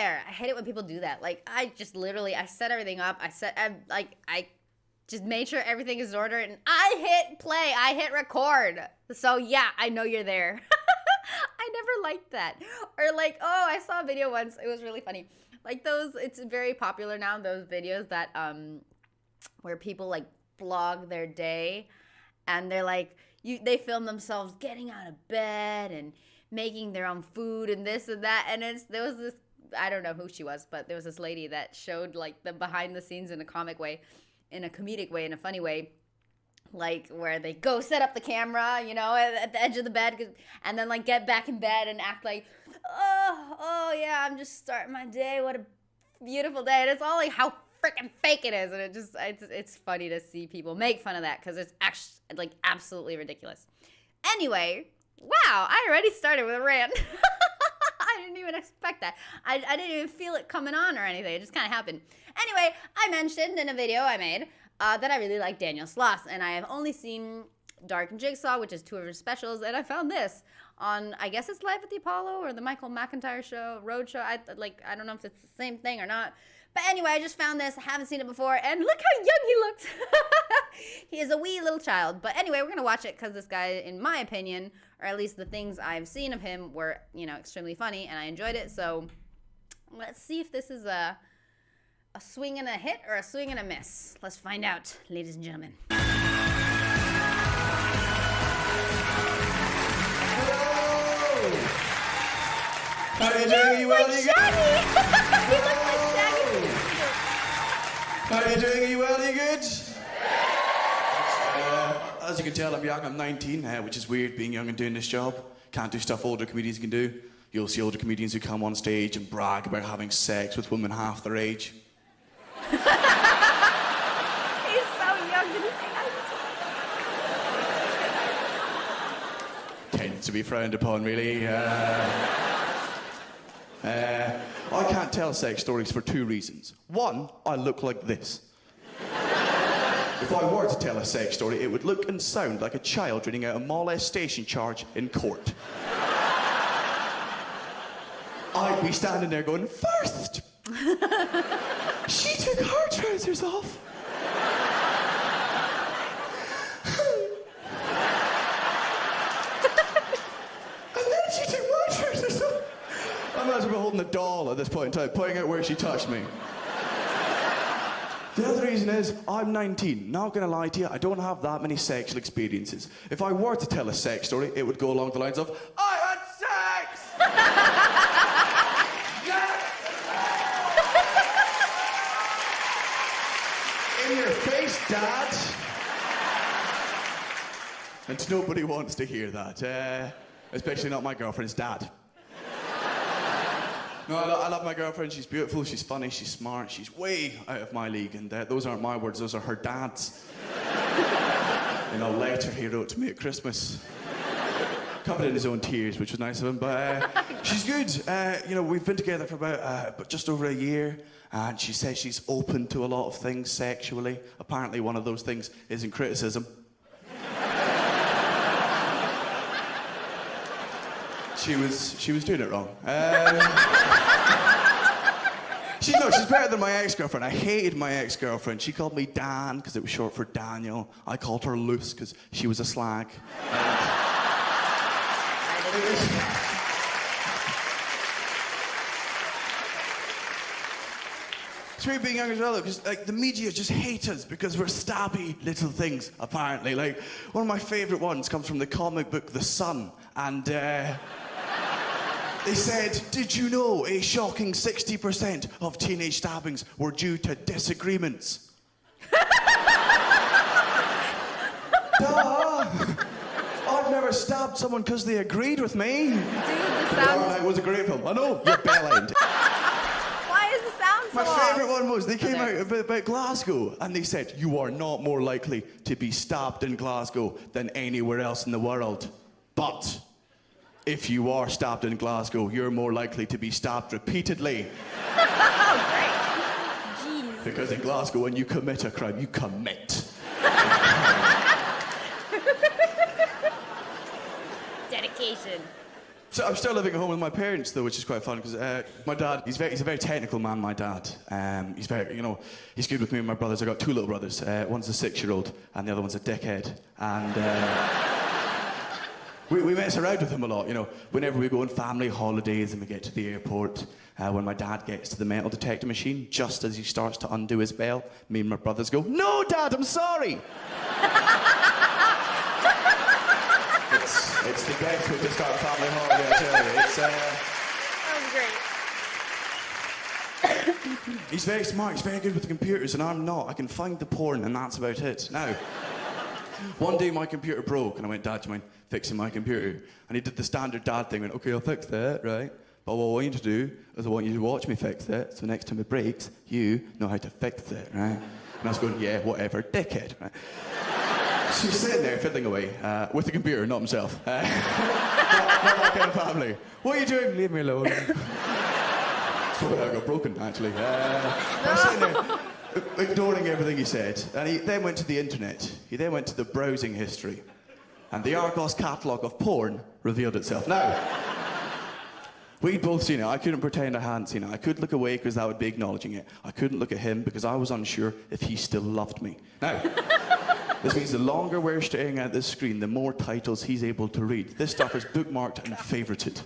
there. I hate it when people do that. Like, I just literally, I set everything up. I just made sure everything is ordered, and I hit play. I hit record. So, yeah, I know you're there. I never liked that. Or, like, oh, I saw a video once. It was really funny. Like, those, it's very popular now, those videos that, where people, like, vlog their day, and they're, like, they film themselves getting out of bed and making their own food and this and that, and there was this, I don't know who she was, but there was this lady that showed like the behind the scenes in a comic way, in a comedic way, in a funny way, like where they go set up the camera, you know, at the edge of the bed, and then like get back in bed and act like, oh yeah, I'm just starting my day, what a beautiful day, and it's all like how freaking fake it is, and it's funny to see people make fun of that because it's actually like absolutely ridiculous. Anyway. Wow, I already started with a rant. I didn't even expect that. I didn't even feel it coming on or anything. It just kind of happened. Anyway, I mentioned in a video I made that I really like Daniel Sloss, and I have only seen Dark and Jigsaw, which is 2 of his specials, and I found this on, I guess it's Live at the Apollo or the Michael McIntyre show, Roadshow. I don't know if it's the same thing or not. But anyway, I just found this. I haven't seen it before, and look how young he looks. He is a wee little child. But anyway, we're going to watch it because this guy, in my opinion, or at least the things I've seen of him were, you know, extremely funny, and I enjoyed it. So let's see if this is a swing and a hit or a swing and a miss. Let's find out, ladies and gentlemen. How are you doing? You well? Like Shaggy. He looks like Shaggy. How are you doing? Are you well? Are you good? As you can tell, I'm young. I'm 19, which is weird being young and doing this job. Can't do stuff older comedians can do. You'll see older comedians who come on stage and brag about having sex with women half their age. He's so young. Did he say that? Tends to be frowned upon, really. I can't tell sex stories for 2 reasons. 1, I look like this. If I were to tell a sex story, it would look and sound like a child reading out a molestation charge in court. I'd be standing there going, first, she took her trousers off. And then she took my trousers off. I might as well be holding a doll at this point in time, pointing out where she touched me. The other reason is, I'm 19. Not gonna lie to you, I don't have that many sexual experiences. If I were to tell a sex story, it would go along the lines of, I had sex! Yes! In your face, Dad! And nobody wants to hear that, especially not my girlfriend's dad. No, I love my girlfriend. She's beautiful, she's funny, she's smart, she's way out of my league, and those aren't my words, those are her dad's. In a letter he wrote to me at Christmas. Covered in his own tears, which was nice of him, but she's good. You know, we've been together for about just over a year, and she says she's open to a lot of things sexually. Apparently one of those things isn't criticism. She was doing it wrong. She's better than my ex-girlfriend. I hated my ex-girlfriend. She called me Dan because it was short for Daniel. I called her Luce because she was a slag. It's weird being young as well, though, because like the media just hate us because we're stabby little things. Apparently, like one of my favourite ones comes from the comic book The Sun, and. They said, did you know a shocking 60% of teenage stabbings were due to disagreements? Duh! I've never stabbed someone because they agreed with me. Dude, the sound... It was a great film. I know, you're bell-end. Why is the sound so My off? favourite one was, they came out about Glasgow, and they said, you are not more likely to be stabbed in Glasgow than anywhere else in the world. But... if you are stabbed in Glasgow, you're more likely to be stabbed repeatedly. Oh, great. Jeez. Because in Glasgow, when you commit a crime, you commit. Dedication. So I'm still living at home with my parents, though, which is quite fun, because my dad, he's a very technical man, my dad. He's very, he's good with me and my brothers. I've got 2 little brothers. One's a 6-year-old, and the other one's a dickhead. And we mess around with him a lot, Whenever we go on family holidays and we get to the airport, when my dad gets to the metal detector machine, just as he starts to undo his belt, me and my brothers go, "No, Dad, I'm sorry!" It's the best way to start a family holiday, I tell you. That was great. He's very smart, he's very good with the computers, and I'm not. I can find the porn, and that's about it. Now, one day my computer broke, and I went, "Dad, do you mind fixing my computer?" And he did the standard dad thing, went, "Okay, I'll fix that, right? But what I want you to do is I want you to watch me fix it, so next time it breaks, you know how to fix it, right?" And I was going, "Yeah, whatever, dickhead," right? So he's sitting there fiddling away with the computer, not himself. Not that kind of family. "What are you doing?" "Leave me alone." That's probably how I got broken, actually. I was sitting there, ignoring everything he said. And he then went to the internet. He then went to the browsing history. And the Argos catalogue of porn revealed itself. Now, we'd both seen it. I couldn't pretend I hadn't seen it. I could look away because that would be acknowledging it. I couldn't look at him because I was unsure if he still loved me. Now, this means the longer we're staring at this screen, the more titles he's able to read. This stuff is bookmarked and favorited.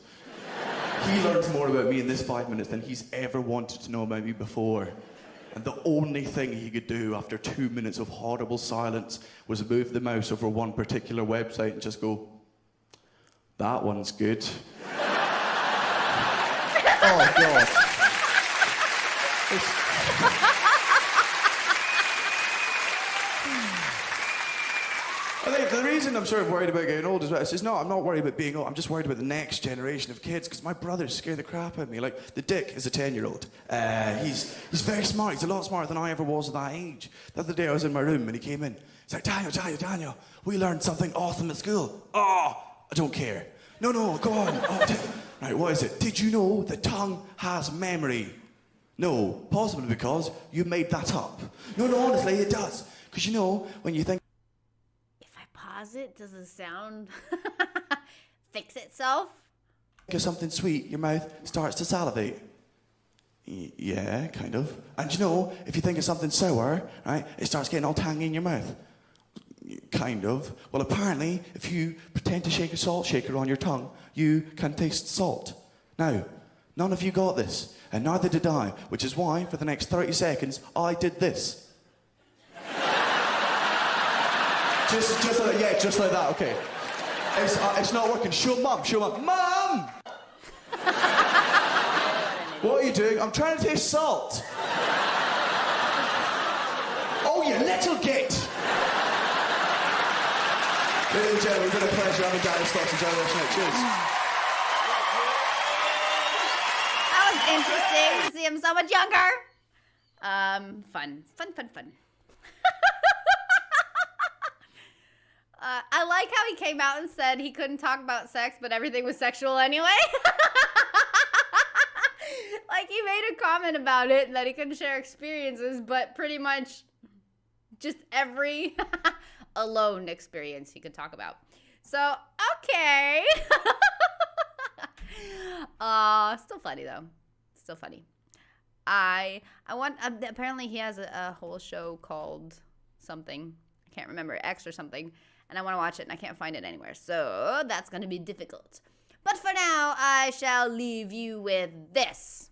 He learns more about me in this 5 minutes than he's ever wanted to know about me before. And the only thing he could do after 2 minutes of horrible silence was move the mouse over one particular website and just go, "That one's good." Oh, God. I think the reason I'm sort of worried about getting old as well is I'm not worried about being old. I'm just worried about the next generation of kids, because my brothers scare the crap out of me. Like, the Dick is a 10-year-old. He's very smart. He's a lot smarter than I ever was at that age. The other day I was in my room and he came in. He's like, Daniel, we learned something awesome at school." "Oh, I don't care." No, go on. "Oh, right, what is it?" "Did you know the tongue has memory?" "No, possibly because you made that up." No, honestly, it does. Because when you think It does the sound fix itself? Think of something sweet, your mouth starts to salivate. Yeah, kind of. And if you think of something sour, right, it starts getting all tangy in your mouth. Kind of. Well, apparently, if you pretend to shake a salt shaker on your tongue, you can taste salt. Now, none of you got this, and neither did I, which is why, for the next 30 seconds, I did this. Just like that, okay. It's not working. Show mum. Mum! What are you doing? I'm trying to taste salt. Oh, you little git! Ladies and gentlemen, it's been a pleasure having Danny Sloss and Terje Flågan. Cheers. That was interesting to see him so much younger. Fun. I like how he came out and said he couldn't talk about sex, but everything was sexual anyway. Like, he made a comment about it and that he couldn't share experiences, but pretty much just every alone experience he could talk about. So, okay. Still funny, though. Still funny. I want, apparently he has a whole show called something. I can't remember, X or something. And I want to watch it, and I can't find it anywhere. So that's going to be difficult. But for now, I shall leave you with this.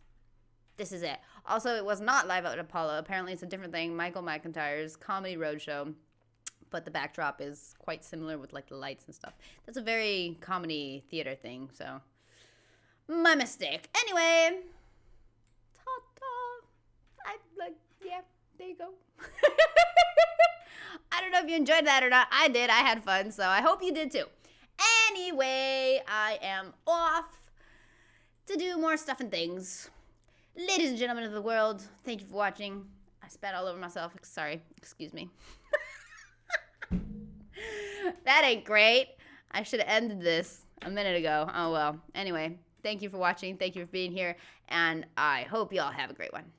This is it. Also, it was not live at Apollo. Apparently, it's a different thing. Michael McIntyre's Comedy Roadshow. But the backdrop is quite similar with, like, the lights and stuff. That's a very comedy theater thing, so my mistake. Anyway, ta-ta. Yeah, there you go. I don't know if you enjoyed that or not. I did. I had fun, so I hope you did too. Anyway, I am off to do more stuff and things. Ladies and gentlemen of the world, thank you for watching. I spat all over myself. Sorry. Excuse me. That ain't great. I should have ended this a minute ago. Oh, well. Anyway, thank you for watching. Thank you for being here. And I hope you all have a great one.